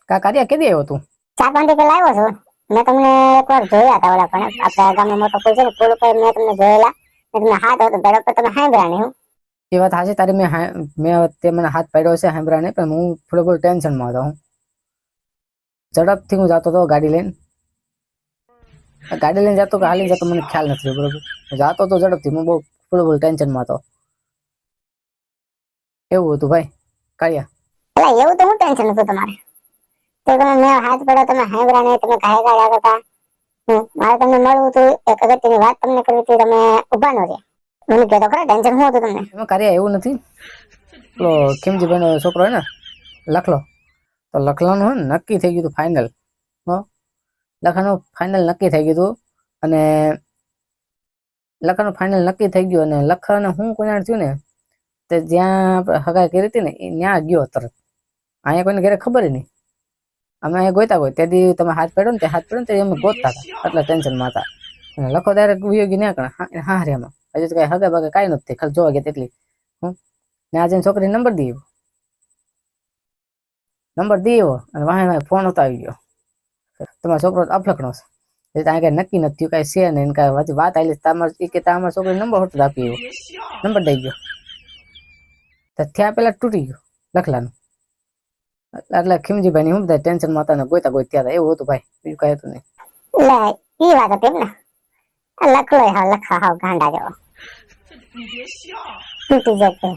કા કાર્ય કેદી આવ્યો તું? 4-5 દી પહેલા આવ્યો છું. મેં તમને એકવાર જોયા હતા ઓલા પણ આપણા ગામનો મોટો પુલ છે ને પુલ ઉપર મેં તમને જોયેલા. મેં તમને હાથ હતો ધડ પર તમે સાંભળ્યા નહીં. એ વાત હાચી તારી. મેં તે મને હાથ પાડ્યો છે સાંભળ્યા નહીં, પણ હું થોડો ટેન્શનમાં હતો. હું ઝડપથી હું જતો હતો ગાડી લઈને જતો કે હાલી જતો મને ખ્યાલ નથી, બરોબર. જાતો તો ઝડપથી, હું બહુ થોડું ટેન્શનમાં હતો. એવું હતું ભાઈ કાર્યા. એટલે એવું તો હું ટેન્શન હતું તમારે? તો તમે મેં હાથ પડ્યો તમે સાંભળ્યા નહીં, તમે કાહે કાઢ્યા કરતા. મારે તમને મળવું હતું, એક અગત્યની વાત તમને કરવી હતી, તમે ઉભા ન રહ્યા. મને કહેતો ખરા ટેન્શન શું હતું તમને? એમાં કાર્યા એવું નથી, પેલો ખીમજીભાઈનો છોકરો હોય ને લખલો, તો લખલાનું હોય ને નક્કી થઈ ગયું હતું ફાઇનલ. લખાનું ફાઇનલ નક્કી થઈ ગયું હતું અને લખાનું ફાઇનલ નક્કી થઈ ગયું અને લખાને હું કોઈને થયું ને તે જ્યાં હગાઈ કરી હતી ને એ ત્યાં ગયો તરત. અહીંયા કોઈને ઘરે ખબર નહીં. અમે અહીંયા ગોતા હોય તેથી તમે હાથ પડ્યો ને તે હાથ પડ્યો ને તે અમે ગોતતા હતા, એટલા ટેન્શનમાં હતા. અને લખો ડાયરેક્ટ ઉપયોગી ના કરે હા રે એમાં હજી તો કઈ હગે બગે કાંઈ નથી, ખાલી જોવા ગયા તેટલી. ને આજે છોકરી નંબર દીધો અને વાહે ફોન હતો આવી ગયો, તમારો છોકરો અફલકણો છે, ત્યાં કઈ નક્કી નથી થયું, કઈ છે ને કઈ વાત આવી તમારે કે તમારા છોકરી નંબર હોતો આપી એવો નંબર દઈ ગયો. થયા પેલા તૂટી ગયો લખલાનું. એટલે ખીમજીભાઈ ની હું બધા ટેન્શનમાં હતા ને ગોતા ત્યાં એવું હતું ભાઈ, બીજું કઈ હતું નહીં. એટલે એ વાત હતી એમ ને? લખલો હા લખા હાવ ગાંડા જેવો તૂટી જતો.